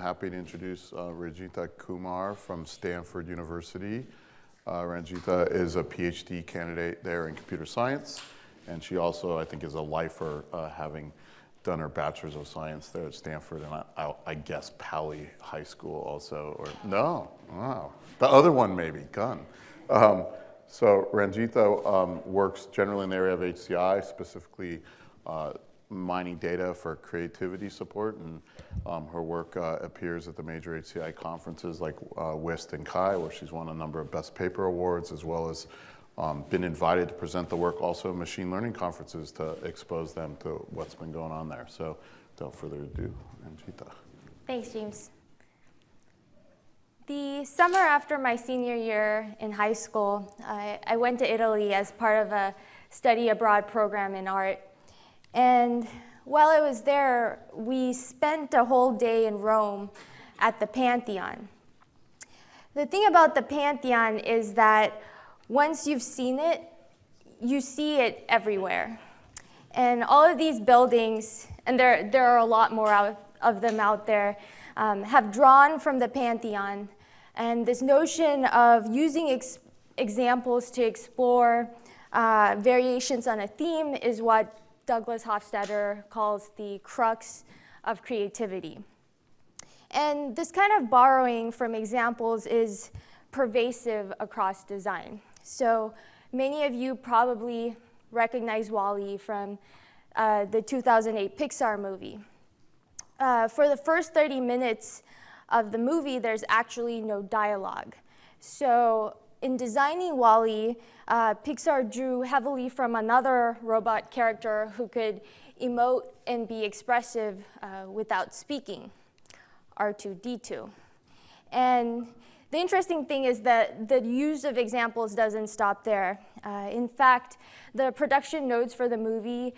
happy to introduce Ranjitha Kumar from Standford University. Ranjitha is a Ph.D. candidate there in computer science, and she also, I think, is a lifer, having done her Bachelor's of Science there at Stanford, and I guess Pali High School also, or no, wow, the other one maybe, Gunn. So Ranjitha works generally in the area of HCI, specifically mining data for creativity support, and her work appears at the major HCI conferences like WIST and CHI, where she's won a number of Best Paper Awards, as well as been invited to present the work also at machine learning conferences to expose them to what's been going on there. So without further ado, Ranjitha. Thanks, James. The summer after my senior year in high school, I went to Italy as part of a study abroad program in art. And while I was there, we spent a whole day in Rome at the Pantheon. The thing about the Pantheon is that once you've seen it, you see it everywhere. And all of these buildings, and there are a lot more of them out there, have drawn from the Pantheon. And this notion of using examples to explore variations on a theme is what Douglas Hofstadter calls the crux of creativity. And this kind of borrowing from examples is pervasive across design. So many of you probably recognize WALL-E from the 2008 Pixar movie. For the first 30 minutes of the movie, there's actually no dialogue. So in designing WALL-E, Pixar drew heavily from another robot character who could emote and be expressive without speaking, R2-D2. And the interesting thing is that the use of examples doesn't stop there. In fact, the production notes for the movie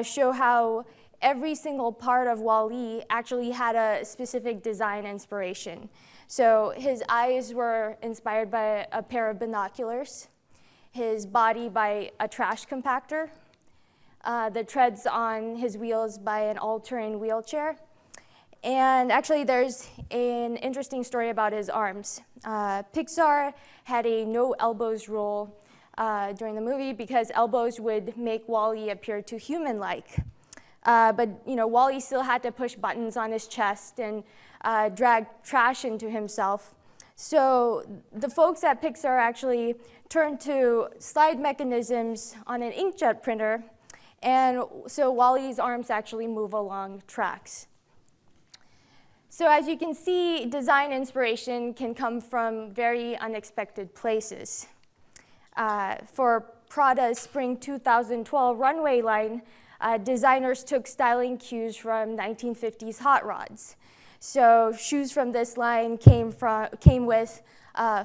show how every single part of WALL-E actually had a specific design inspiration. So his eyes were inspired by a pair of binoculars, his body by a trash compactor, the treads on his wheels by an all-terrain wheelchair. And actually, there's an interesting story about his arms. Pixar had a no elbows rule during the movie because elbows would make WALL-E appear too human-like. But WALL-E still had to push buttons on his chest and drag trash into himself. So the folks at Pixar actually turned to slide mechanisms on an inkjet printer, and so WALL-E's arms actually move along tracks. So as you can see, design inspiration can come from very unexpected places. For Prada's Spring 2012 runway line, designers took styling cues from 1950s hot rods. So shoes from this line came with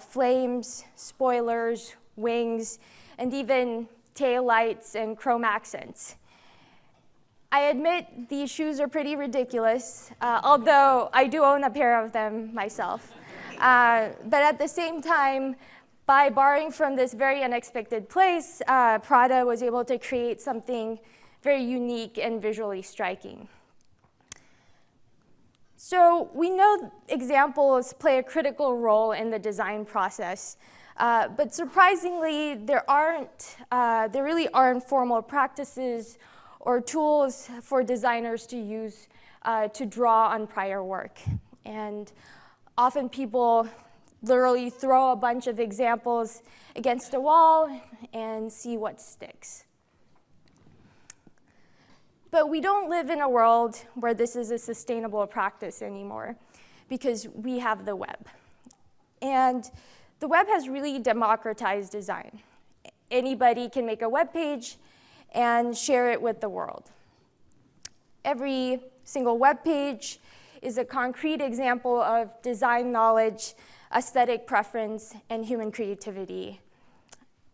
flames, spoilers, wings, and even tail lights and chrome accents. I admit these shoes are pretty ridiculous, although I do own a pair of them myself. But at the same time, by borrowing from this very unexpected place, Prada was able to create something very unique and visually striking. So we know examples play a critical role in the design process, but surprisingly, there really aren't formal practices or tools for designers to use to draw on prior work. And often people literally throw a bunch of examples against a wall and see what sticks. But we don't live in a world where this is a sustainable practice anymore because we have the web. And the web has really democratized design. Anybody can make a web page and share it with the world. Every single web page is a concrete example of design knowledge, aesthetic preference, and human creativity.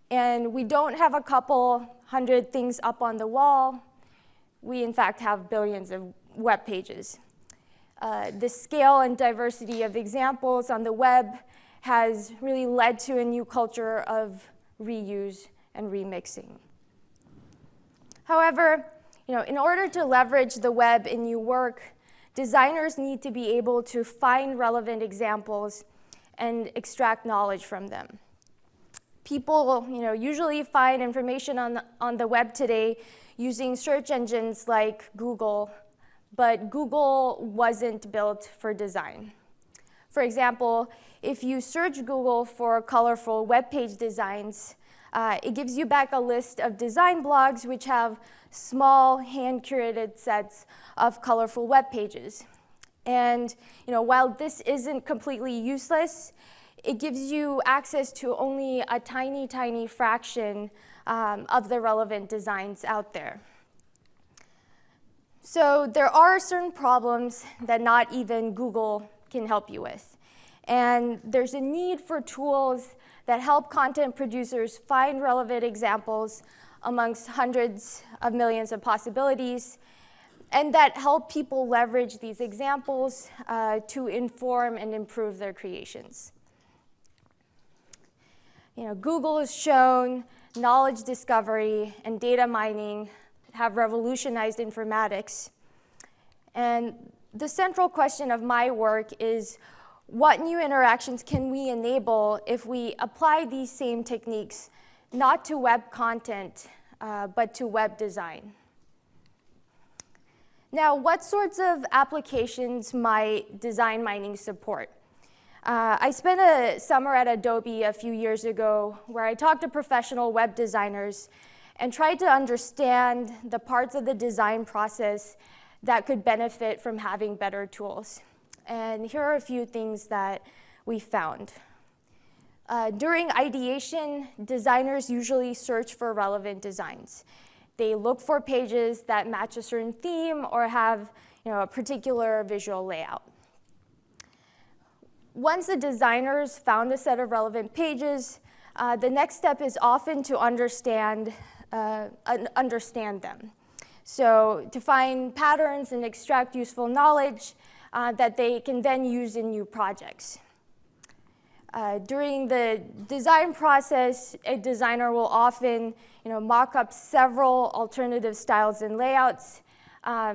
And we don't have a couple hundred things up on the wall. We, in fact, have billions of web pages. The scale and diversity of examples on the web has really led to a new culture of reuse and remixing. However, in order to leverage the web in new work, designers need to be able to find relevant examples and extract knowledge from them. People, usually find information on the web today using search engines like Google, but Google wasn't built for design. For example, if you search Google for colorful web page designs, it gives you back a list of design blogs which have small hand-curated sets of colorful web pages. And while this isn't completely useless, it gives you access to only a tiny, tiny fraction of the relevant designs out there. So there are certain problems that not even Google can help you with. And there's a need for tools that help content producers find relevant examples amongst hundreds of millions of possibilities, and that help people leverage these examples to inform and improve their creations. Google has shown knowledge discovery and data mining have revolutionized informatics. And the central question of my work is, what new interactions can we enable if we apply these same techniques not to web content, but to web design? Now, what sorts of applications might design mining support? I spent a summer at Adobe a few years ago where I talked to professional web designers and tried to understand the parts of the design process that could benefit from having better tools. And here are a few things that we found. During ideation, designers usually search for relevant designs. They look for pages that match a certain theme or have a particular visual layout. Once the designers found a set of relevant pages, the next step is often to understand them. So to find patterns and extract useful knowledge that they can then use in new projects. During the design process, a designer will often mock up several alternative styles and layouts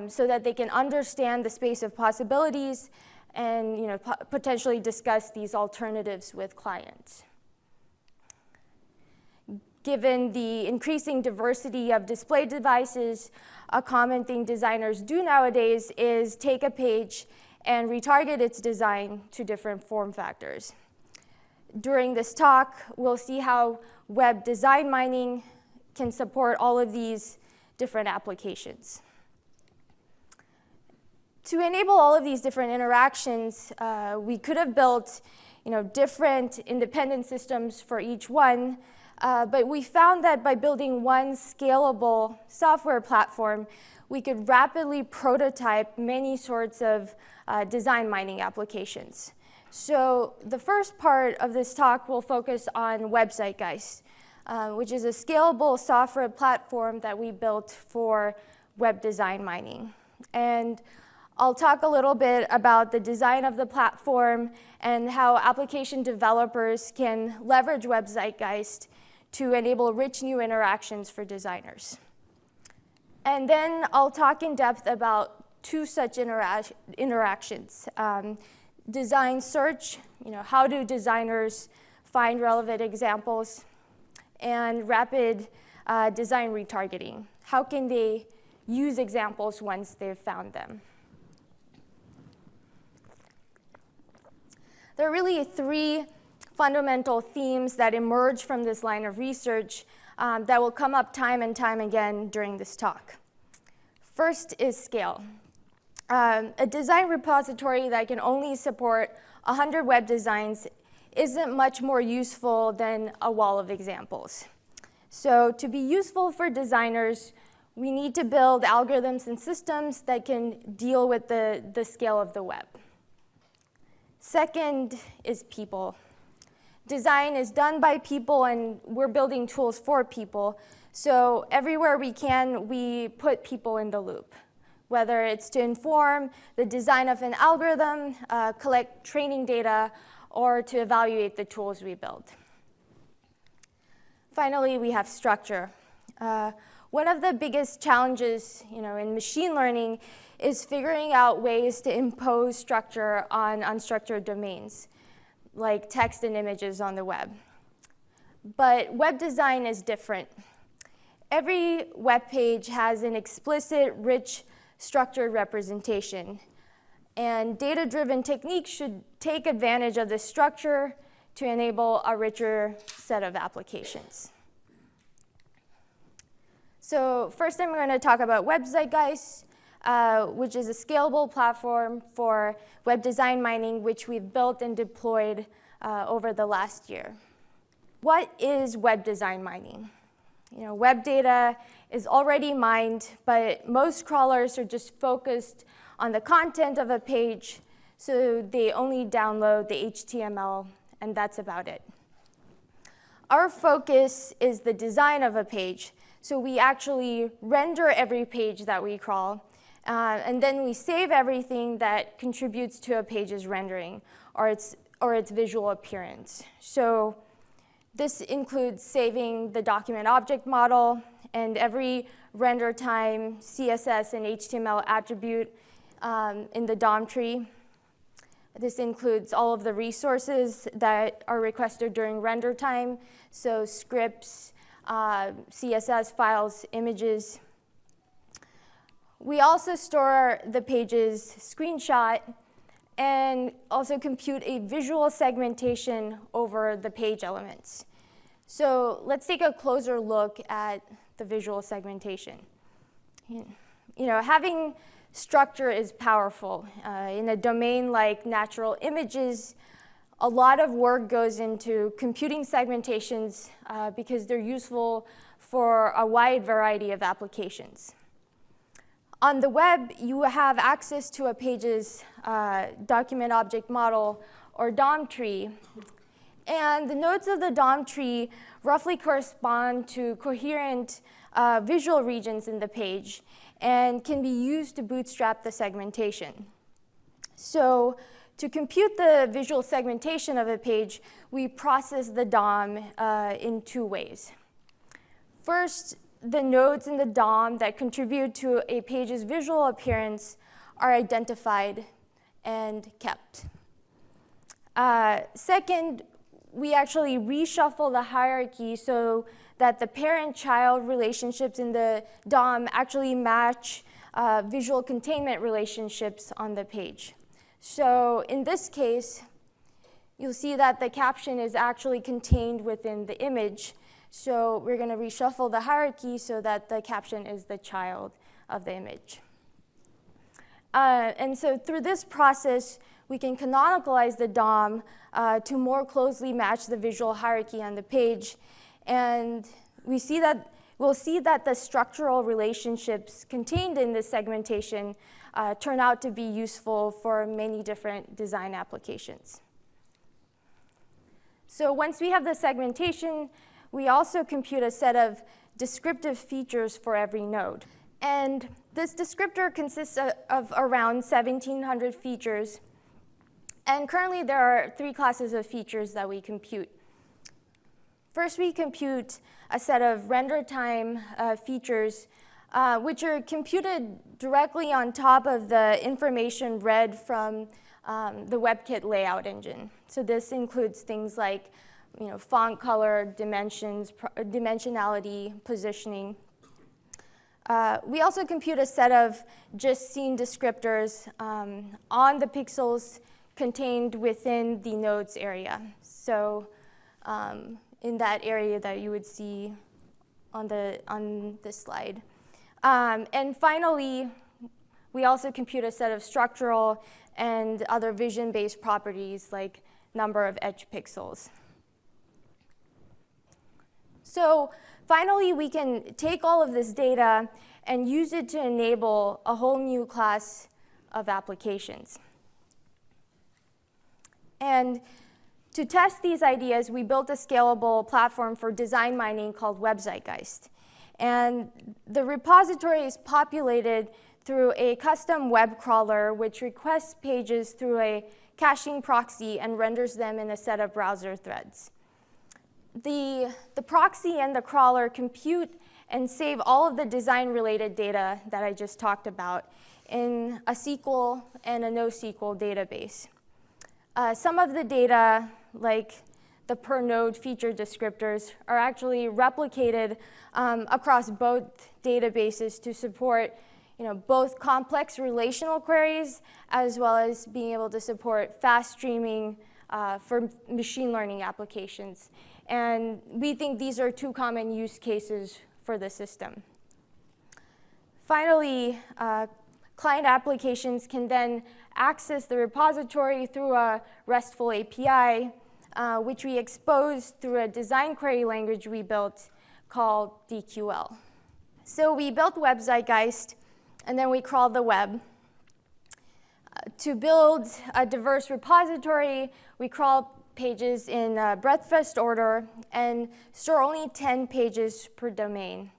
so that they can understand the space of possibilities and potentially discuss these alternatives with clients. Given the increasing diversity of display devices, a common thing designers do nowadays is take a page and retarget its design to different form factors. During this talk, we'll see how web design mining can support all of these different applications. To enable all of these different interactions, we could have built different independent systems for each one, but we found that by building one scalable software platform, we could rapidly prototype many sorts of design mining applications. So the first part of this talk will focus on Webzeitgeist, which is a scalable software platform that we built for web design mining. And I'll talk a little bit about the design of the platform and how application developers can leverage Webzeitgeist to enable rich new interactions for designers. And then I'll talk in depth about two such interactions. Design search, how do designers find relevant examples, and rapid design retargeting. How can they use examples once they've found them? There are really three fundamental themes that emerge from this line of research that will come up time and time again during this talk. First is scale. A design repository that can only support 100 web designs isn't much more useful than a wall of examples. So to be useful for designers, we need to build algorithms and systems that can deal with the scale of the web. Second is people. Design is done by people, and we're building tools for people. So everywhere we can, we put people in the loop, whether it's to inform the design of an algorithm, collect training data, or to evaluate the tools we build. Finally, we have structure. one of the biggest challenges, in machine learning is figuring out ways to impose structure on unstructured domains, like text and images on the web. But web design is different. Every web page has an explicit, rich, structured representation. And data-driven techniques should take advantage of this structure to enable a richer set of applications. So first I'm going to talk about Web Zeitgeist, which is a scalable platform for web design mining, which we've built and deployed over the last year. What is web design mining? Web data is already mined, but most crawlers are just focused on the content of a page, so they only download the HTML, and that's about it. Our focus is the design of a page, so we actually render every page that we crawl, and then we save everything that contributes to a page's rendering or its visual appearance. So this includes saving the document object model and every render time, CSS, and HTML attribute in the DOM tree. This includes all of the resources that are requested during render time, so scripts, CSS files, images. We also store the page's screenshot and also compute a visual segmentation over the page elements. So let's take a closer look at the visual segmentation. Having structure is powerful. In a domain like natural images, a lot of work goes into computing segmentations because they're useful for a wide variety of applications. On the web, you have access to a page's document object model or DOM tree. And the nodes of the DOM tree roughly correspond to coherent visual regions in the page and can be used to bootstrap the segmentation. So to compute the visual segmentation of a page, we process the DOM in two ways. First, the nodes in the DOM that contribute to a page's visual appearance are identified and kept. Second, we actually reshuffle the hierarchy so that the parent-child relationships in the DOM actually match visual containment relationships on the page. So in this case, you'll see that the caption is actually contained within the image. So we're going to reshuffle the hierarchy so that the caption is the child of the image. And so through this process, we can canonicalize the DOM to more closely match the visual hierarchy on the page. And we'll see that the structural relationships contained in this segmentation turn out to be useful for many different design applications. So once we have the segmentation, we also compute a set of descriptive features for every node. And this descriptor consists of around 1,700 features. And currently, there are 3 classes of features that we compute. First, we compute a set of render time features, which are computed directly on top of the information read from the WebKit layout engine. So this includes things like font color, dimensions, dimensionality, positioning. We also compute a set of just seen descriptors on the pixels contained within the nodes area. So in that area that you would see on this slide. And finally, we also compute a set of structural and other vision-based properties like number of edge pixels. So finally, we can take all of this data and use it to enable a whole new class of applications. And to test these ideas, we built a scalable platform for design mining called Web Zeitgeist. And the repository is populated through a custom web crawler, which requests pages through a caching proxy and renders them in a set of browser threads. The proxy and the crawler compute and save all of the design-related data that I just talked about in a SQL and a NoSQL database. Some of the data, like the per node feature descriptors, are actually replicated across both databases to support both complex relational queries as well as being able to support fast streaming for machine learning applications. And we think these are two common use cases for the system. Finally, client applications can then access the repository through a RESTful API, which we expose through a design query language we built called DQL. So we built WebZeitgeist, and then we crawled the web. To build a diverse repository, we crawl pages in breadth-first order and store only 10 pages per domain.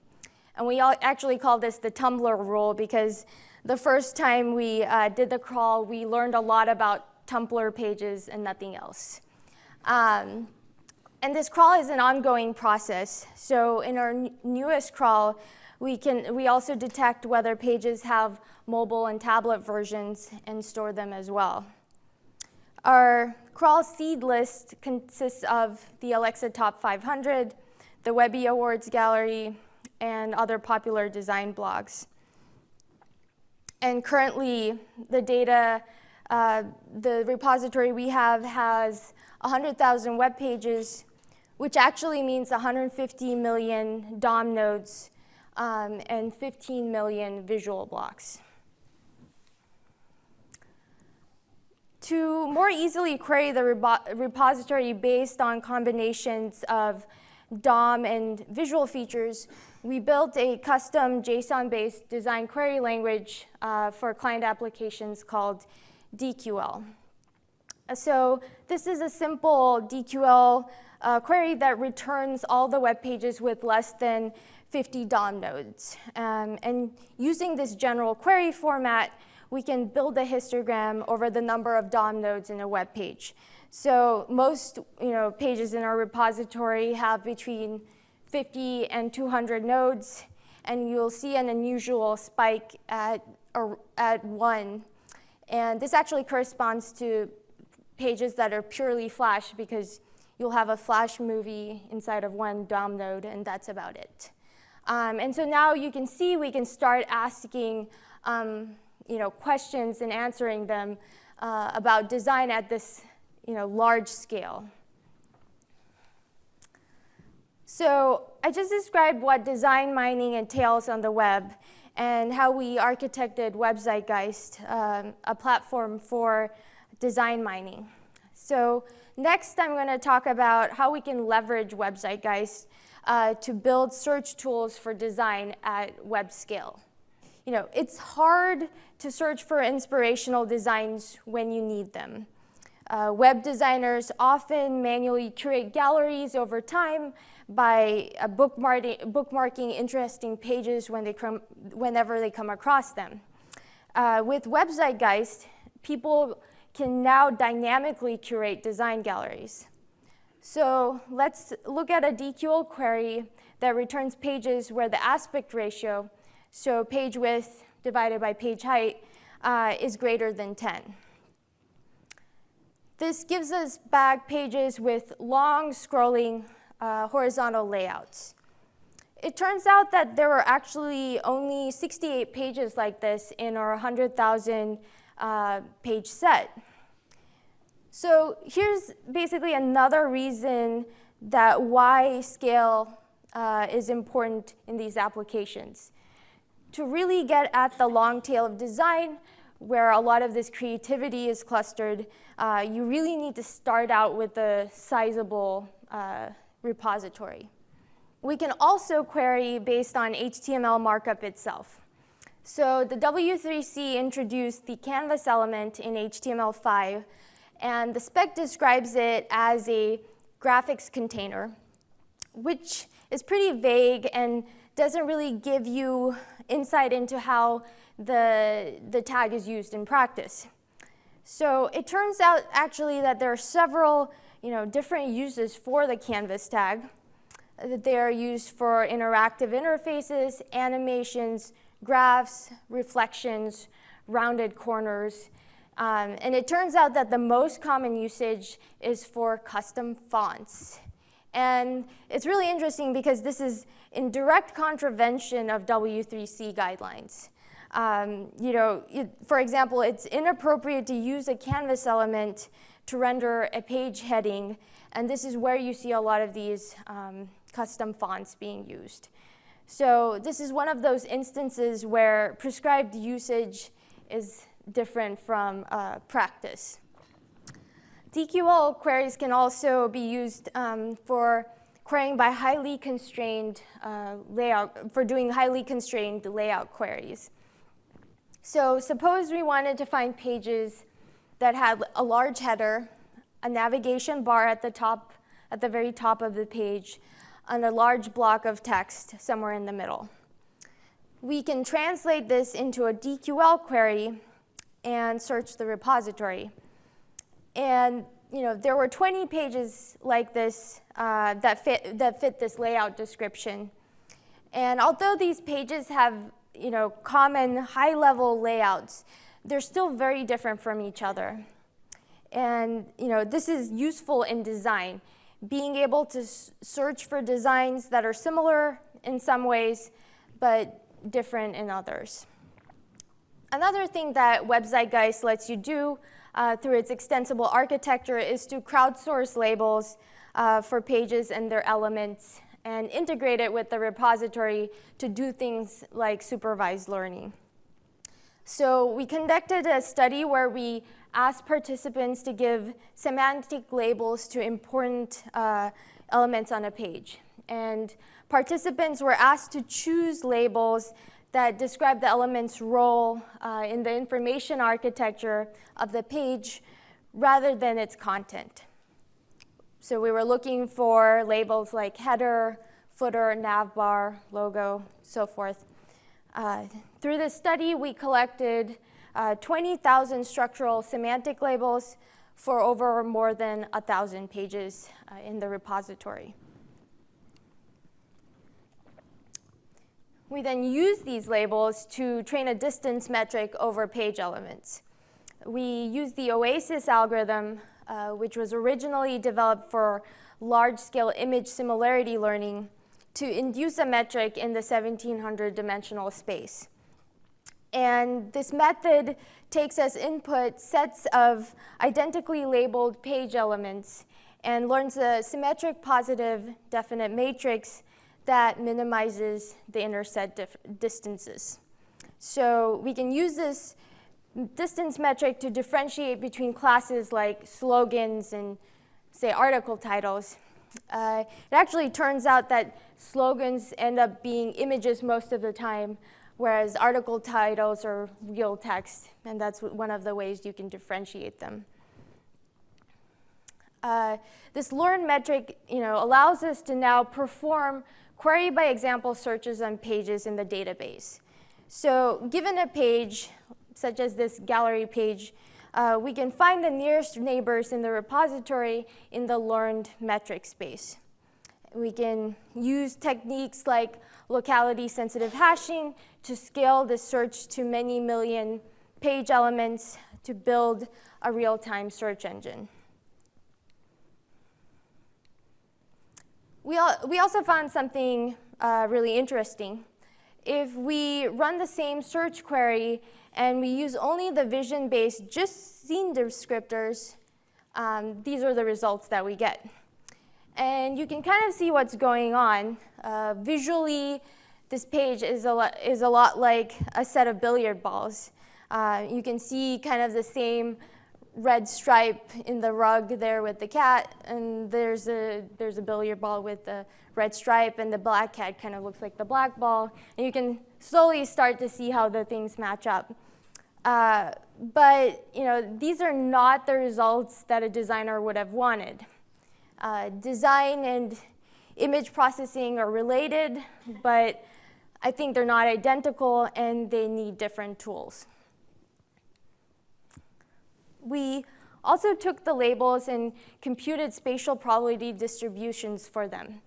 And we actually call this the Tumblr Rule because the first time we did the crawl, we learned a lot about Tumblr pages and nothing else. And this crawl is an ongoing process. So in our newest crawl, we also detect whether pages have mobile and tablet versions and store them as well. Our crawl seed list consists of the Alexa Top 500, the Webby Awards Gallery, and other popular design blogs. And currently, the data, the repository we have has 100,000 web pages, which actually means 150 million DOM nodes and 15 million visual blocks. To more easily query the repository based on combinations of DOM and visual features, we built a custom JSON-based design query language for client applications called DQL. So this is a simple DQL query that returns all the web pages with less than 50 DOM nodes. And using this general query format, we can build a histogram over the number of DOM nodes in a web page. So most pages in our repository have between 50 and 200 nodes, and you'll see an unusual spike at 1. And this actually corresponds to pages that are purely Flash because you'll have a Flash movie inside of one DOM node, and that's about it. And so now you can see we can start asking questions and answering them about design at this large scale. So I just described what design mining entails on the web and how we architected WebZeitgeist, a platform for design mining. So next I'm going to talk about how we can leverage WebZeitgeist to build search tools for design at web scale. It's hard to search for inspirational designs when you need them. Web designers often manually curate galleries over time by bookmarking interesting pages whenever they come across them. With WebZeitgeist, people can now dynamically curate design galleries. So let's look at a DQL query that returns pages where the aspect ratio, so page width divided by page height, is greater than 10. This gives us back pages with long scrolling horizontal layouts. It turns out that there were actually only 68 pages like this in our 100,000 page set. So here's basically another reason that why scale is important in these applications. To really get at the long tail of design, where a lot of this creativity is clustered, you really need to start out with a sizable repository. We can also query based on HTML markup itself. So the W3C introduced the canvas element in HTML5, and the spec describes it as a graphics container, which is pretty vague and doesn't really give you insight into how the tag is used in practice. So it turns out actually that there are several different uses for the canvas tag. They are used for interactive interfaces, animations, graphs, reflections, rounded corners. And it turns out that the most common usage is for custom fonts. And it's really interesting because this is in direct contravention of W3C guidelines. For example, it's inappropriate to use a canvas element to render a page heading, and this is where you see a lot of these custom fonts being used. So this is one of those instances where prescribed usage is different from practice. DQL queries can also be used for querying by highly constrained for doing highly constrained layout queries. So suppose we wanted to find pages that had a large header, a navigation bar at the very top of the page, and a large block of text somewhere in the middle. We can translate this into a DQL query and search the repository. And there were 20 pages like this that fit this layout description. And although these pages have common high-level layouts, they're still very different from each other. And this is useful in design, being able to search for designs that are similar in some ways, but different in others. Another thing that WebZeitgeist lets you do through its extensible architecture is to crowdsource labels for pages and their elements and integrate it with the repository to do things like supervised learning. So we conducted a study where we asked participants to give semantic labels to important elements on a page. And participants were asked to choose labels that describe the element's role in the information architecture of the page rather than its content. So we were looking for labels like header, footer, navbar, logo, so forth. Through this study, we collected 20,000 structural semantic labels for over more than 1,000 pages in the repository. We then use these labels to train a distance metric over page elements. We use the OASIS algorithm, which was originally developed for large-scale image similarity learning, to induce a metric in the 1700 dimensional space. And this method takes as input sets of identically labeled page elements and learns a symmetric positive definite matrix that minimizes the interset distances. So we can use this distance metric to differentiate between classes like slogans and, say, article titles. It actually turns out that slogans end up being images most of the time, whereas article titles are real text, and that's one of the ways you can differentiate them. This learn metric allows us to now perform query by example searches on pages in the database. So given a page, such as this gallery page, we can find the nearest neighbors in the repository in the learned metric space. We can use techniques like locality-sensitive hashing to scale the search to many million page elements to build a real-time search engine. We also found something really interesting. If we run the same search query and we use only the vision-based just scene descriptors, these are the results that we get. And you can kind of see what's going on. Visually, this page is a lot like a set of billiard balls. You can see kind of the same red stripe in the rug there with the cat, and there's a billiard ball with the red stripe, and the black cat kind of looks like the black ball. And you can slowly start to see how the things match up. But these are not the results that a designer would have wanted. Design and image processing are related, but I think they're not identical, and they need different tools. We also took the labels and computed spatial probability distributions for them.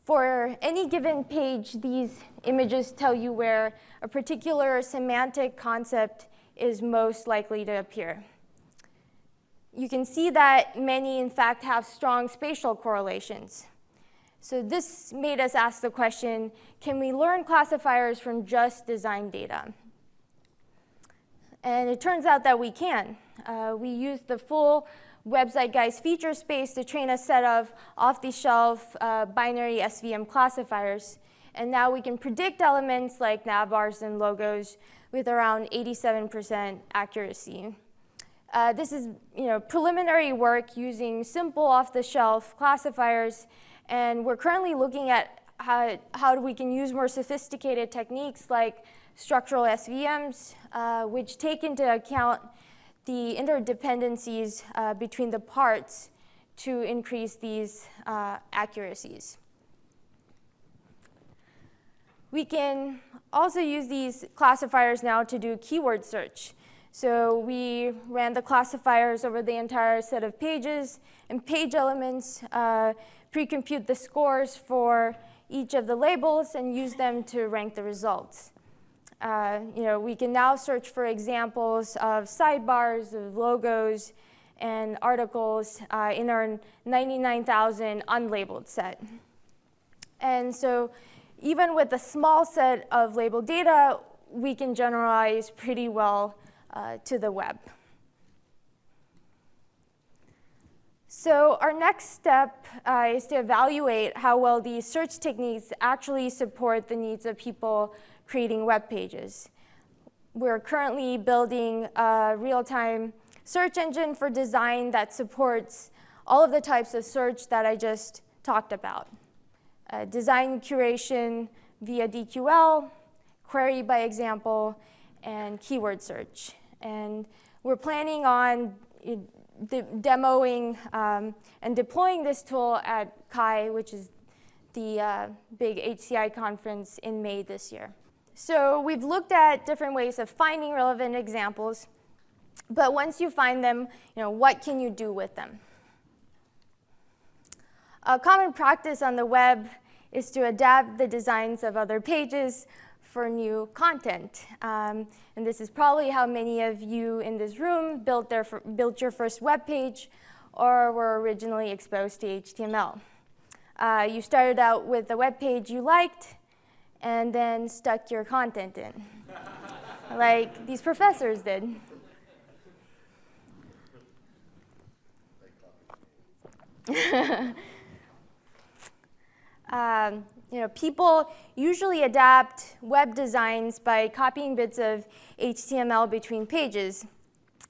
For any given page, these images tell you where a particular semantic concept is most likely to appear. You can see that many, in fact, have strong spatial correlations. So this made us ask the question, can we learn classifiers from just design data? And it turns out that we can. We used the full website guys feature space to train a set of off-the-shelf binary SVM classifiers. And now we can predict elements like navbars and logos with around 87% accuracy. This is preliminary work using simple off-the-shelf classifiers. And we're currently looking at how we can use more sophisticated techniques like structural SVMs, which take into account the interdependencies between the parts to increase these accuracies. We can also use these classifiers now to do keyword search. So we ran the classifiers over the entire set of pages and page elements, pre-compute the scores for each of the labels, and use them to rank the results. We can now search for examples of sidebars, of logos, and articles in our 99,000 unlabeled set. And so even with a small set of labeled data, we can generalize pretty well to the web. So our next step is to evaluate how well these search techniques actually support the needs of people creating web pages. We're currently building a real-time search engine for design that supports all of the types of search that I just talked about. Design curation via DQL, query by example, and keyword search. And we're planning on demoing and deploying this tool at CHI, which is the big HCI conference in May this year. So we've looked at different ways of finding relevant examples, but once you find them, what can you do with them? A common practice on the web is to adapt the designs of other pages for new content. And this is probably how many of you in this room built your first web page or were originally exposed to HTML. You started out with a web page you liked and then stuck your content in, like these professors did. People usually adapt web designs by copying bits of HTML between pages.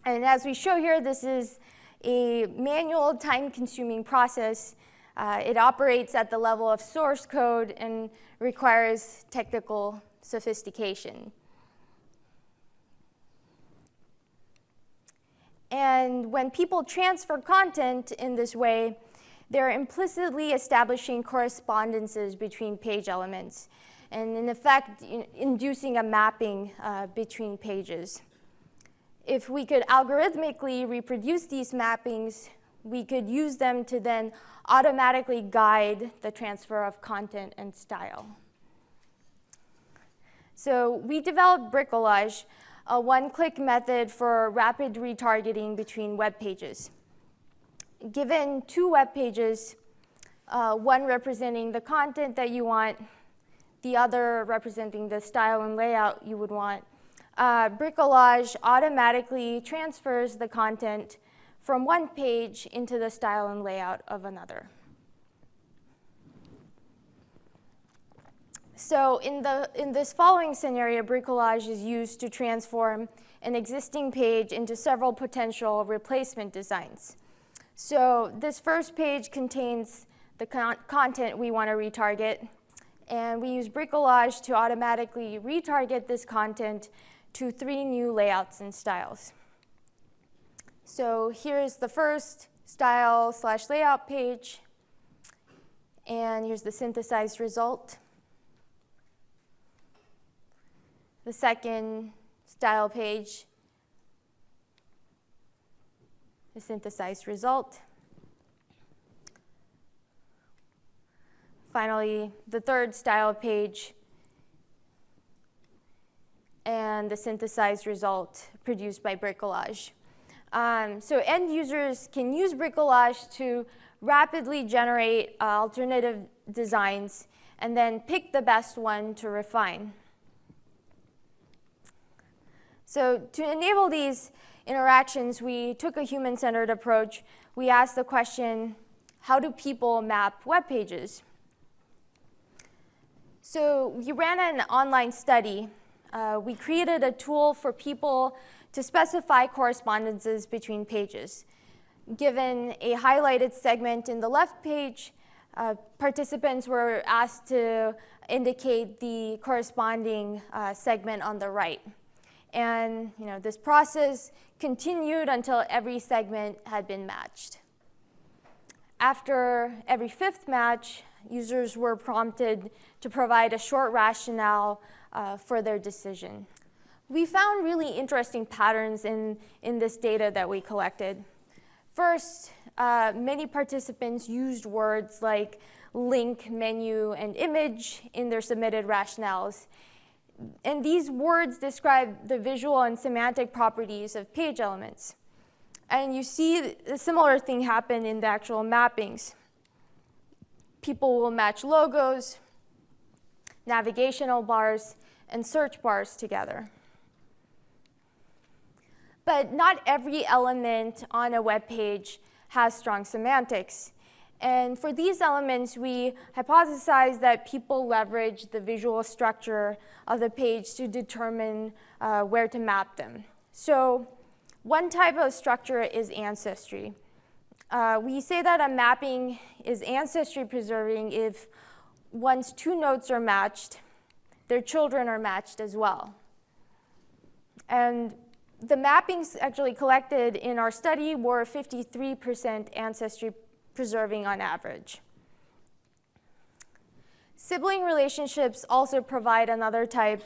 And as we show here, this is a manual, time-consuming process. It operates at the level of source code and requires technical sophistication. And when people transfer content in this way, they're implicitly establishing correspondences between page elements, and in effect, inducing a mapping between pages. If we could algorithmically reproduce these mappings, we could use them to then automatically guide the transfer of content and style. So we developed bricolage, a one-click method for rapid retargeting between web pages. Given two web pages, one representing the content that you want, the other representing the style and layout you would want, bricolage automatically transfers the content from one page into the style and layout of another. So in this following scenario, bricolage is used to transform an existing page into several potential replacement designs. So this first page contains the content we want to retarget, and we use bricolage to automatically retarget this content to 3 new layouts and styles. So here's the first style/layout page, and here's the synthesized result. The second style page, the synthesized result. finally, the third style page, and the synthesized result produced by bricolage. So end users can use bricolage to rapidly generate alternative designs and then pick the best one to refine. So to enable these interactions, we took a human-centered approach. We asked the question, how do people map web pages? So we ran an online study. We created a tool for people to specify correspondences between pages. Given a highlighted segment in the left page, participants were asked to indicate the corresponding segment on the right. And this process continued until every segment had been matched. After every fifth match, users were prompted to provide a short rationale for their decision. We found really interesting patterns in this data that we collected. First, many participants used words like link, menu, and image in their submitted rationales. And these words describe the visual and semantic properties of page elements. And you see a similar thing happen in the actual mappings. People will match logos, navigational bars, and search bars together. But not every element on a web page has strong semantics. And for these elements, we hypothesized that people leverage the visual structure of the page to determine where to map them. So one type of structure is ancestry. We say that a mapping is ancestry preserving if once two nodes are matched, their children are matched as well. And the mappings actually collected in our study were 53% ancestry preserving on average. Sibling relationships also provide another type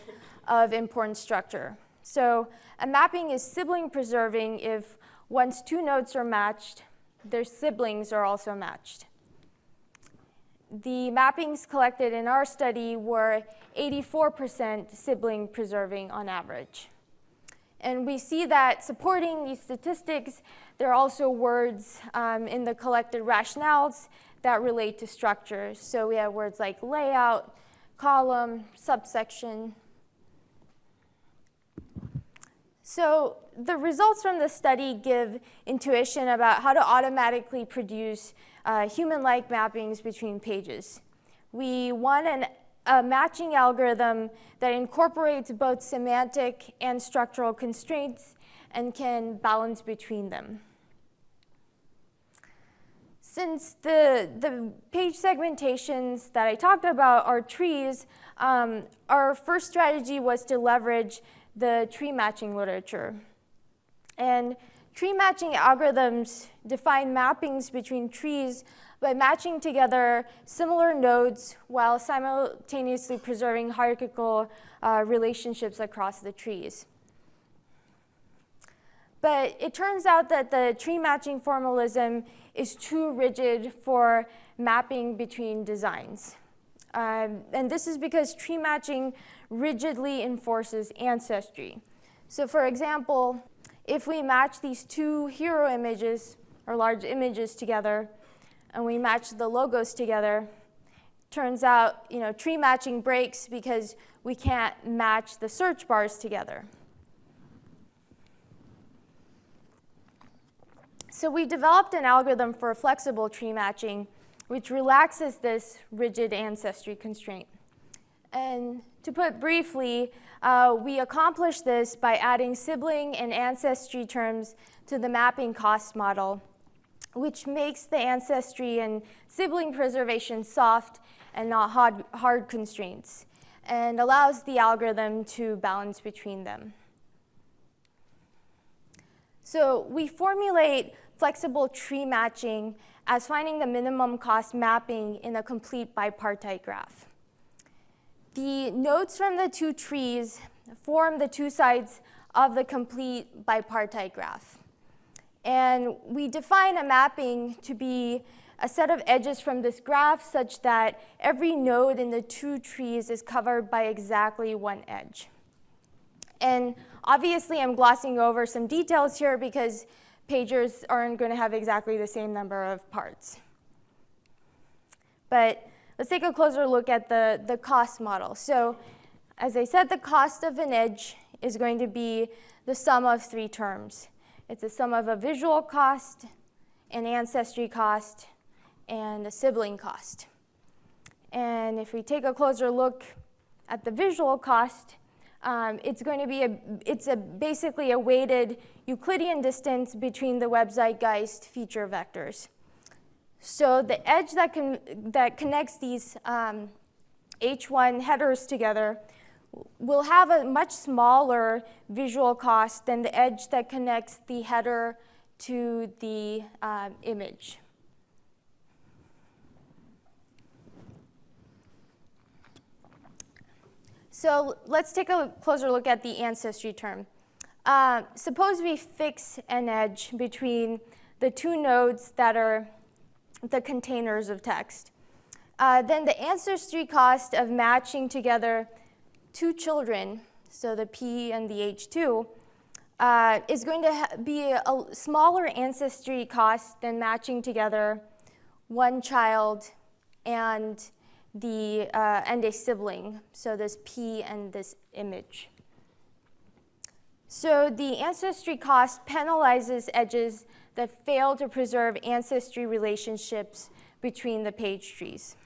of important structure. So a mapping is sibling preserving if once two nodes are matched, their siblings are also matched. The mappings collected in our study were 84% sibling preserving on average. And we see that supporting these statistics, there are also words in the collected rationales that relate to structures. So we have words like layout, column, subsection. So the results from the study give intuition about how to automatically produce human-like mappings between pages. We want a matching algorithm that incorporates both semantic and structural constraints and can balance between them. Since the page segmentations that I talked about are trees, our first strategy was to leverage the tree matching literature. And tree matching algorithms define mappings between trees by matching together similar nodes while simultaneously preserving hierarchical relationships across the trees. But it turns out that the tree matching formalism is too rigid for mapping between designs. And this is because tree matching rigidly enforces ancestry. So for example, if we match these two hero images or large images together, and we match the logos together, turns out tree matching breaks because we can't match the search bars together. So we developed an algorithm for flexible tree matching, which relaxes this rigid ancestry constraint. And to put briefly, we accomplish this by adding sibling and ancestry terms to the mapping cost model, which makes the ancestry and sibling preservation soft and not hard constraints, and allows the algorithm to balance between them. So we formulate flexible tree matching as finding the minimum cost mapping in a complete bipartite graph. The nodes from the two trees form the two sides of the complete bipartite graph. And we define a mapping to be a set of edges from this graph such that every node in the two trees is covered by exactly one edge. And obviously, I'm glossing over some details here because pagers aren't going to have exactly the same number of parts. But let's take a closer look at the cost model. So as I said, the cost of an edge is going to be the sum of three terms. It's the sum of a visual cost, an ancestry cost, and a sibling cost. And if we take a closer look at the visual cost, it's going to be basically a weighted Euclidean distance between the web zeitgeist feature vectors. So the edge that connects these H1 headers together will have a much smaller visual cost than the edge that connects the header to the image. So let's take a closer look at the ancestry term. Suppose we fix an edge between the two nodes that are the containers of text. Then the ancestry cost of matching together two children, so the P and the H2, is going to be a smaller ancestry cost than matching together one child and a sibling, so this P and this image. So the ancestry cost penalizes edges that fail to preserve ancestry relationships between the page trees.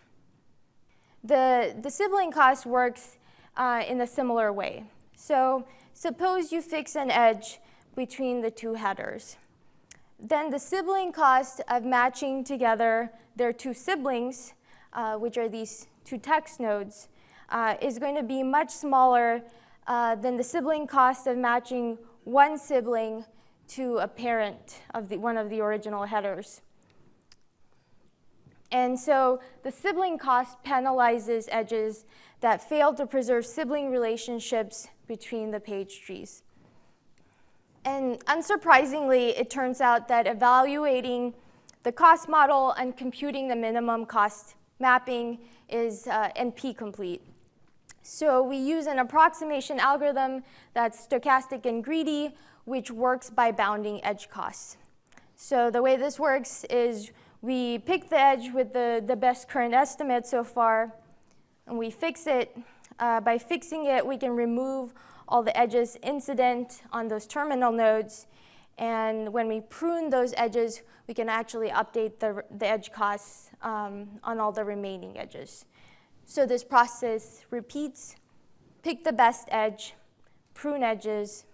The sibling cost works in a similar way. So suppose you fix an edge between the two headers. Then the sibling cost of matching together their two siblings, which are these two text nodes, is going to be much smaller than the sibling cost of matching one sibling to a parent of one of the original headers. And so the sibling cost penalizes edges that fail to preserve sibling relationships between the page trees. And unsurprisingly, it turns out that evaluating the cost model and computing the minimum cost mapping is NP complete. So we use an approximation algorithm that's stochastic and greedy, which works by bounding edge costs. So the way this works is we pick the edge with the best current estimate so far, and we fix it. By fixing it, we can remove all the edges incident on those terminal nodes. And when we prune those edges, we can actually update the edge costs on all the remaining edges. So this process repeats: pick the best edge, prune edges,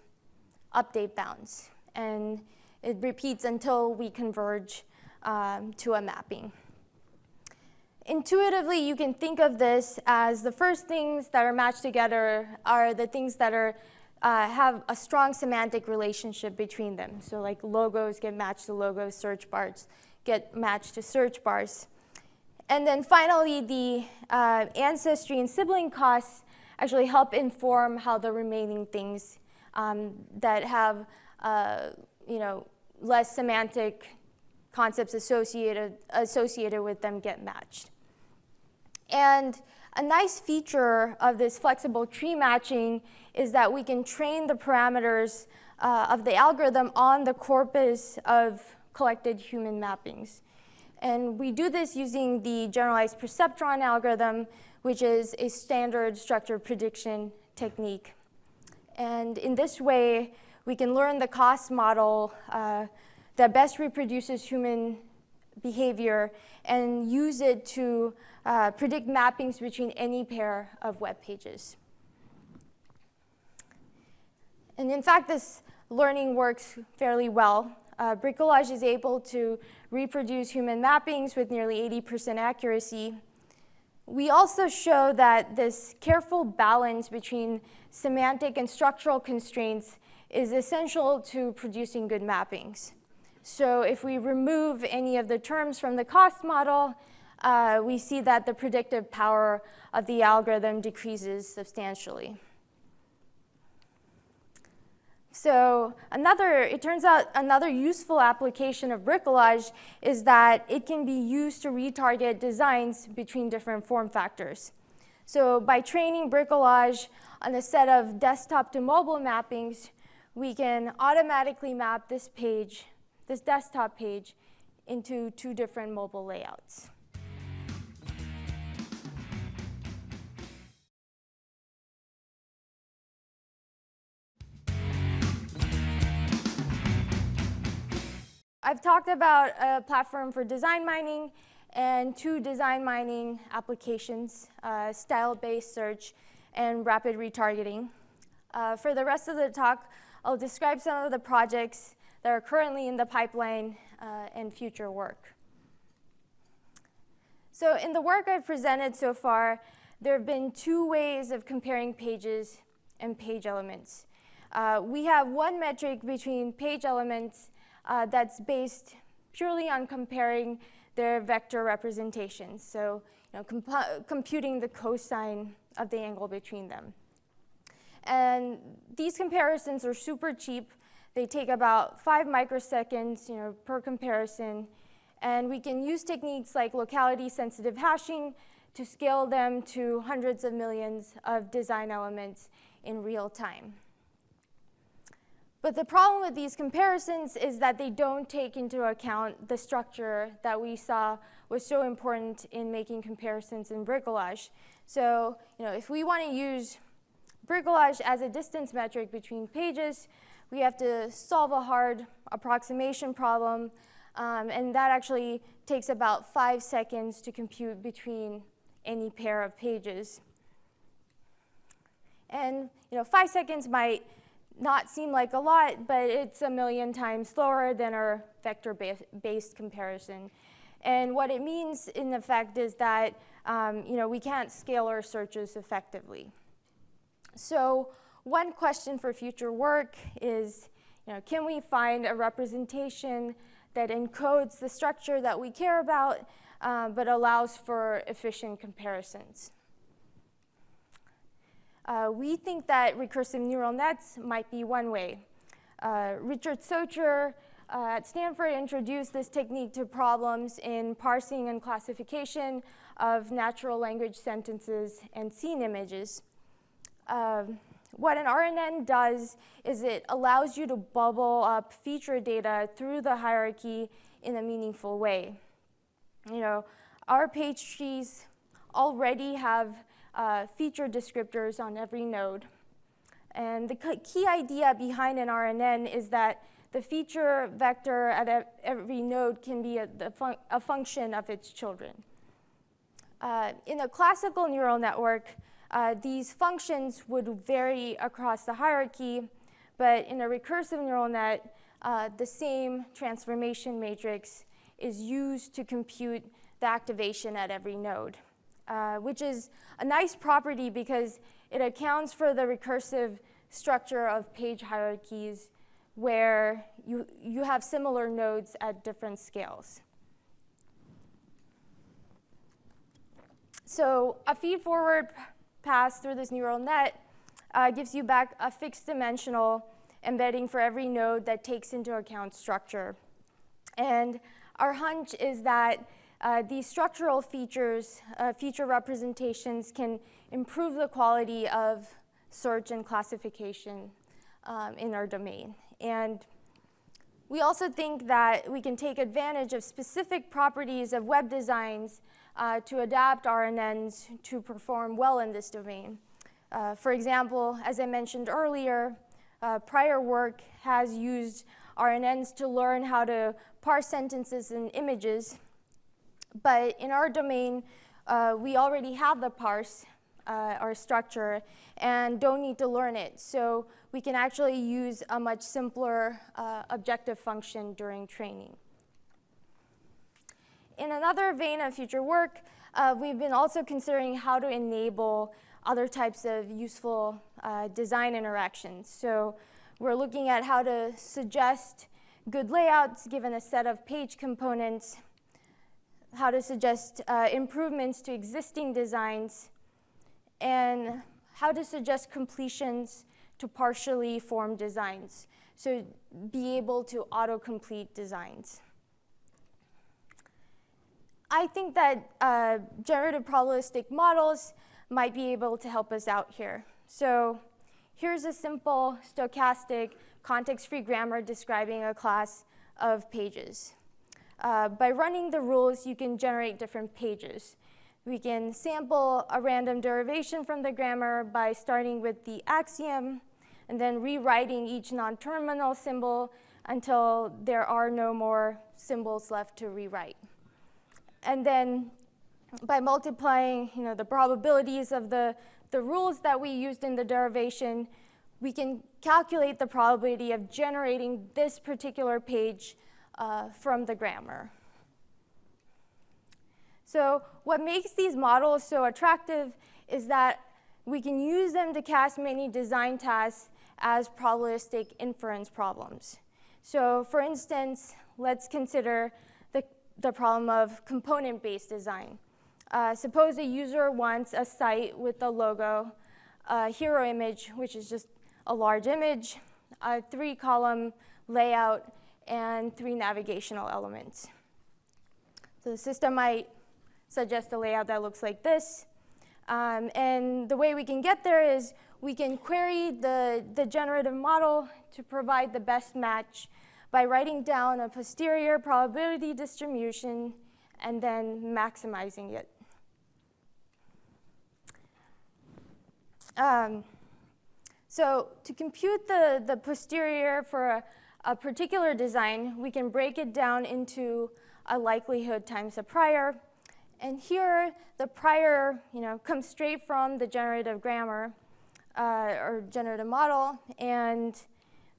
update bounds. And it repeats until we converge to a mapping. Intuitively, you can think of this as the first things that are matched together are the things that have a strong semantic relationship between them. So like logos get matched to logos, search bars get matched to search bars. And then finally, the ancestry and sibling costs actually help inform how the remaining things that have less semantic concepts associated with them get matched. And a nice feature of this flexible tree matching is that we can train the parameters of the algorithm on the corpus of collected human mappings. And we do this using the generalized perceptron algorithm, which is a standard structure prediction technique. And in this way, we can learn the cost model that best reproduces human behavior and use it to predict mappings between any pair of web pages. And in fact, this learning works fairly well. Bricolage is able to reproduce human mappings with nearly 80% accuracy. We also show that this careful balance between semantic and structural constraints is essential to producing good mappings. So if we remove any of the terms from the cost model, we see that the predictive power of the algorithm decreases substantially. So it turns out another useful application of bricolage is that it can be used to retarget designs between different form factors. So by training bricolage on a set of desktop to mobile mappings, we can automatically map this desktop page, into 2 different mobile layouts. I've talked about a platform for design mining and 2 design mining applications, style-based search and rapid retargeting. For the rest of the talk, I'll describe some of the projects that are currently in the pipeline and future work. So in the work I've presented so far, there have been 2 ways of comparing pages and page elements. We have one metric between page elements that's based purely on comparing their vector representations, so computing the cosine of the angle between them. And these comparisons are super cheap. They take about 5 microseconds per comparison, and we can use techniques like locality-sensitive hashing to scale them to hundreds of millions of design elements in real time. But the problem with these comparisons is that they don't take into account the structure that we saw was so important in making comparisons in bricolage. So, if we want to use bricolage as a distance metric between pages, we have to solve a hard approximation problem, and that actually takes about 5 seconds to compute between any pair of pages. And 5 seconds might not seem like a lot, but it's a million times slower than our vector-based comparison. And what it means, in effect, is that we can't scale our searches effectively. So one question for future work is, can we find a representation that encodes the structure that we care about, but allows for efficient comparisons? We think that recursive neural nets might be one way. Richard Socher at Stanford introduced this technique to problems in parsing and classification of natural language sentences and scene images. What an RNN does is it allows you to bubble up feature data through the hierarchy in a meaningful way. Our page trees already have feature descriptors on every node. And the key idea behind an RNN is that the feature vector at every node can be a function of its children. In a classical neural network, these functions would vary across the hierarchy, but in a recursive neural net, the same transformation matrix is used to compute the activation at every node, which is a nice property because it accounts for the recursive structure of page hierarchies where you have similar nodes at different scales. So a feed-forward pass through this neural net gives you back a fixed dimensional embedding for every node that takes into account structure. And our hunch is that these structural features, feature representations, can improve the quality of search and classification in our domain. And we also think that we can take advantage of specific properties of web designs to adapt RNNs to perform well in this domain. For example, as I mentioned earlier, prior work has used RNNs to learn how to parse sentences and images. But in our domain, we already have the parse, our structure, and don't need to learn it. So we can actually use a much simpler objective function during training. In another vein of future work, we've been also considering how to enable other types of useful design interactions. So we're looking at how to suggest good layouts given a set of page components, how to suggest improvements to existing designs, and how to suggest completions to partially formed designs. So be able to autocomplete designs. I think that generative probabilistic models might be able to help us out here. So here's a simple stochastic context-free grammar describing a class of pages. By running the rules, you can generate different pages. We can sample a random derivation from the grammar by starting with the axiom and then rewriting each non-terminal symbol until there are no more symbols left to rewrite. And then by multiplying the probabilities of the rules that we used in the derivation, we can calculate the probability of generating this particular page from the grammar. So what makes these models so attractive is that we can use them to cast many design tasks as probabilistic inference problems. So for instance, let's consider the problem of component-based design. Suppose a user wants a site with a logo, a hero image, which is just a large image, a 3-column layout, and 3 navigational elements. So the system might suggest a layout that looks like this. And the way we can get there is we can query the generative model to provide the best match by writing down a posterior probability distribution and then maximizing it. So to compute the posterior for a particular design, we can break it down into a likelihood times a prior. And here, the prior comes straight from the generative grammar or generative model. And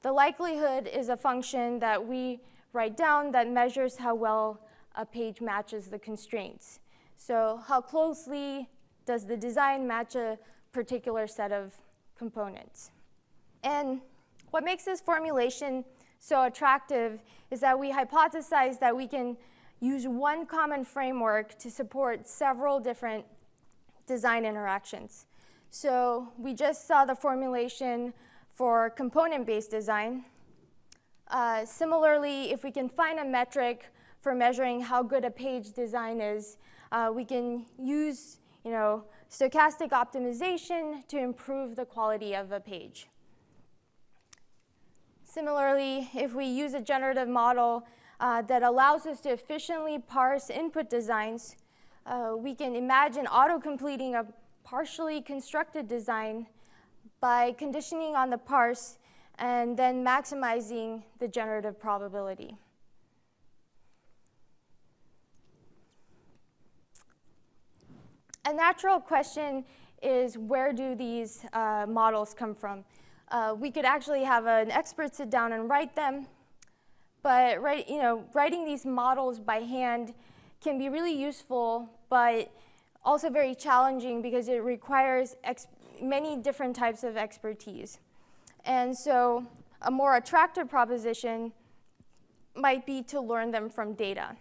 the likelihood is a function that we write down that measures how well a page matches the constraints. So how closely does the design match a particular set of components? And what makes this formulation so attractive is that we hypothesize that we can use one common framework to support several different design interactions. So we just saw the formulation for component-based design. Similarly, if we can find a metric for measuring how good a page design is, we can use stochastic optimization to improve the quality of a page. Similarly, if we use a generative model that allows us to efficiently parse input designs, we can imagine auto-completing a partially constructed design by conditioning on the parse and then maximizing the generative probability. A natural question is, where do these models come from? We could actually have an expert sit down and write them, but writing these models by hand can be really useful, but also very challenging because it requires many different types of expertise. And so a more attractive proposition might be to learn them from data.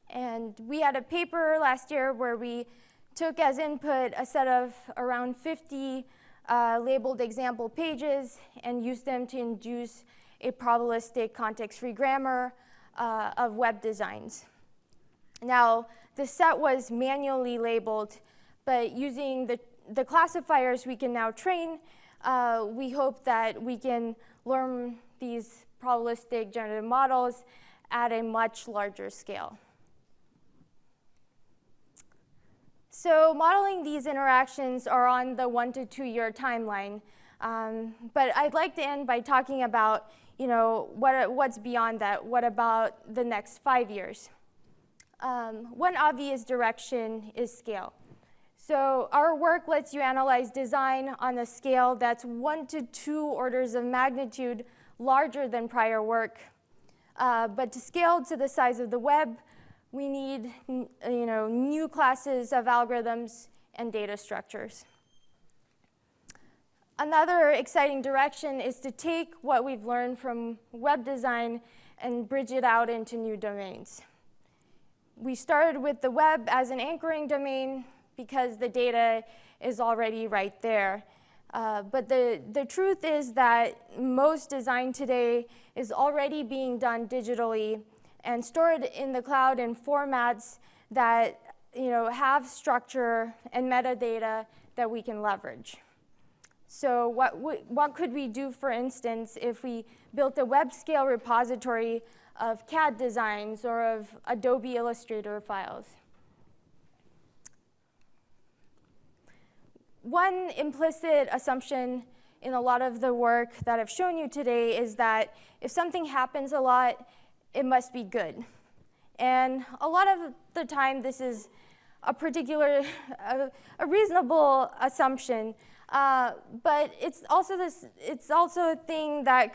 And we had a paper last year where we took as input a set of around 50 labeled example pages and used them to induce a probabilistic context-free grammar of web designs. Now, the set was manually labeled, but using the classifiers we can now train, we hope that we can learn these probabilistic generative models at a much larger scale. So modeling these interactions are on the 1 to 2 year timeline, but I'd like to end by talking about what's beyond that. What about the next 5 years? One obvious direction is scale. So our work lets you analyze design on a scale that's 1 to 2 orders of magnitude larger than prior work. But to scale to the size of the web, we need new classes of algorithms and data structures. Another exciting direction is to take what we've learned from web design and bridge it out into new domains. We started with the web as an anchoring domain because the data is already right there. But the truth is that most design today is already being done digitally and stored in the cloud in formats that have structure and metadata that we can leverage. So what could we do, for instance, if we built a web-scale repository of CAD designs or of Adobe Illustrator files? One implicit assumption in a lot of the work that I've shown you today is that if something happens a lot, it must be good. And a lot of the time, this is a a reasonable assumption. But it's also a thing that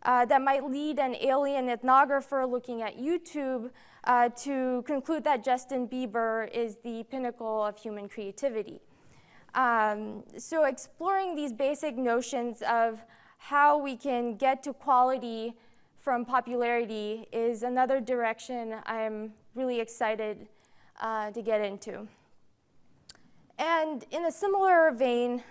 that might lead an alien ethnographer looking at YouTube to conclude that Justin Bieber is the pinnacle of human creativity. So exploring these basic notions of how we can get to quality from popularity is another direction I'm really excited to get into. And in a similar vein,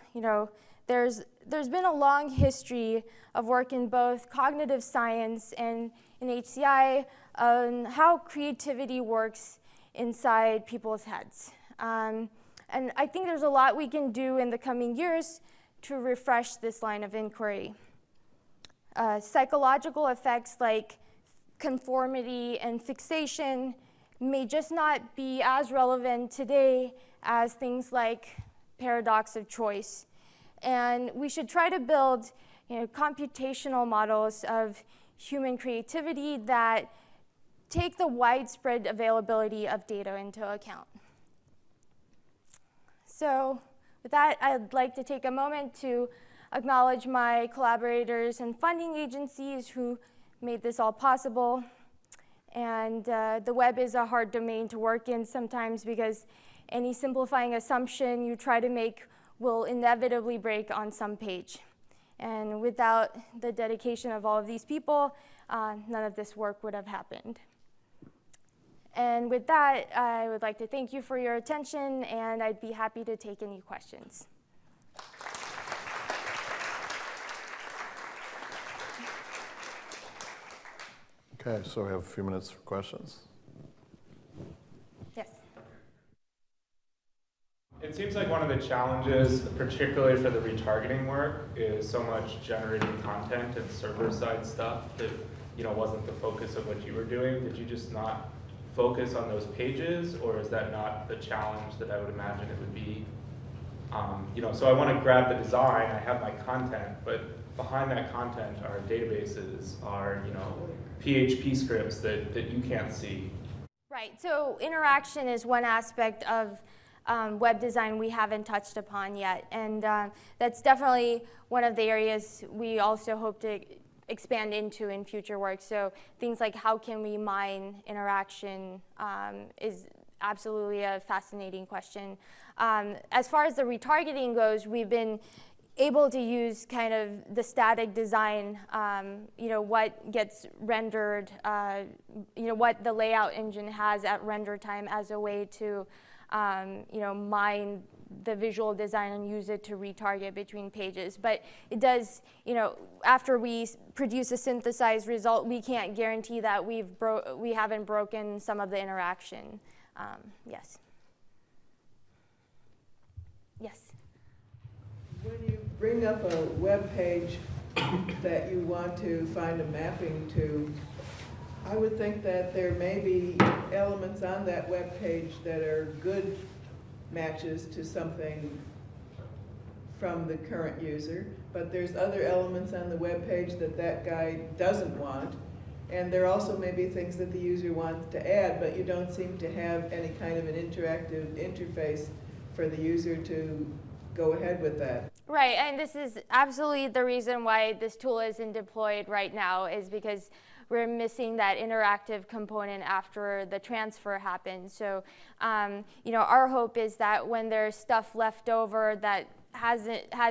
there's been a long history of work in both cognitive science and in HCI on how creativity works inside people's heads. And I think there's a lot we can do in the coming years to refresh this line of inquiry. Psychological effects like conformity and fixation may just not be as relevant today as things like paradox of choice. And we should try to build computational models of human creativity that take the widespread availability of data into account. So with that, I'd like to take a moment to acknowledge my collaborators and funding agencies who made this all possible. And the web is a hard domain to work in sometimes because any simplifying assumption you try to make will inevitably break on some page. And without the dedication of all of these people, none of this work would have happened. And with that, I would like to thank you for your attention, and I'd be happy to take any questions. Okay, so we have a few minutes for questions. Yes. It seems like one of the challenges, particularly for the retargeting work, is so much generating content and server-side stuff that wasn't the focus of what you were doing. Did you just not focus on those pages, or is that not the challenge that I would imagine it would be? So I want to grab the design, I have my content, but behind that content are databases, are PHP scripts that you can't see. Right, so interaction is one aspect of web design we haven't touched upon yet, and that's definitely one of the areas we also hope to expand into in future work. So things like how can we mine interaction is absolutely a fascinating question. As far as the retargeting goes, we've been able to use kind of the static design, what gets rendered, what the layout engine has at render time as a way to mine the visual design and use it to retarget between pages. But it does, after we produce a synthesized result, we can't guarantee that we haven't broken some of the interaction. Yes. Yes. When you bring up a web page that you want to find a mapping to, I would think that there may be elements on that web page that are good matches to something from the current user, but there's other elements on the web page that guy doesn't want, and there also may be things that the user wants to add, but you don't seem to have any kind of an interactive interface for the user to go ahead with that. Right, and this is absolutely the reason why this tool isn't deployed right now, is because we're missing that interactive component after the transfer happens. So, our hope is that when there's stuff left over that has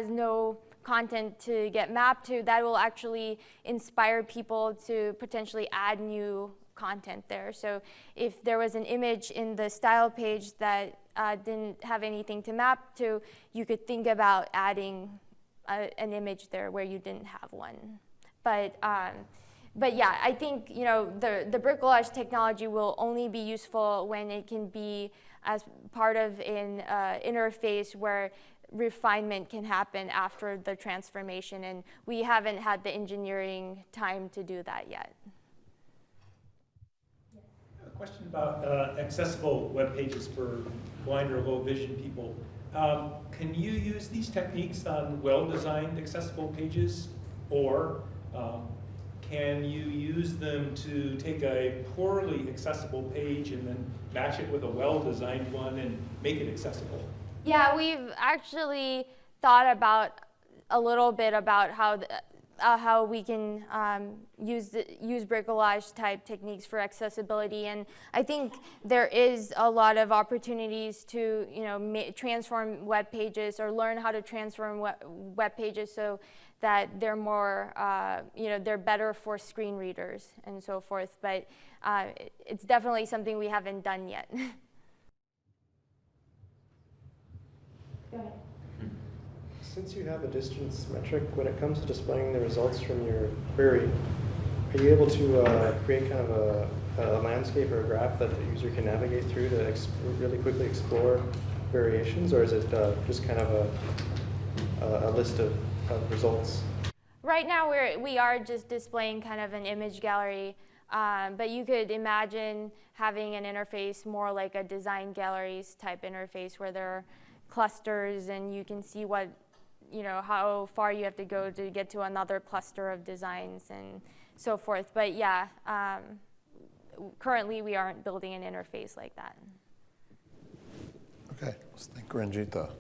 no content to get mapped to, that will actually inspire people to potentially add new content there. So if there was an image in the style page that didn't have anything to map to, you could think about adding an image there where you didn't have one. But yeah, I think the bricolage technology will only be useful when it can be as part of an interface where refinement can happen after the transformation, and we haven't had the engineering time to do that yet. A question about accessible web pages for blind or low vision people. Can you use these techniques on well-designed accessible pages, or can you use them to take a poorly accessible page and then match it with a well-designed one and make it accessible? Yeah, we've actually thought about a little bit about how we can use bricolage type techniques for accessibility, and I think there is a lot of opportunities to transform web pages or learn how to transform web pages so that they're more they're better for screen readers and so forth. But it's definitely something we haven't done yet. Go ahead. Since you have a distance metric, when it comes to displaying the results from your query, are you able to create kind of a landscape or a graph that the user can navigate through to really quickly explore variations, or is it just kind of a list of results? Right now we are just displaying kind of an image gallery, but you could imagine having an interface more like a design galleries type interface where there are clusters and you can see what how far you have to go to get to another cluster of designs and so forth. But yeah, currently we aren't building an interface like that. Okay, let's thank Ranjitha.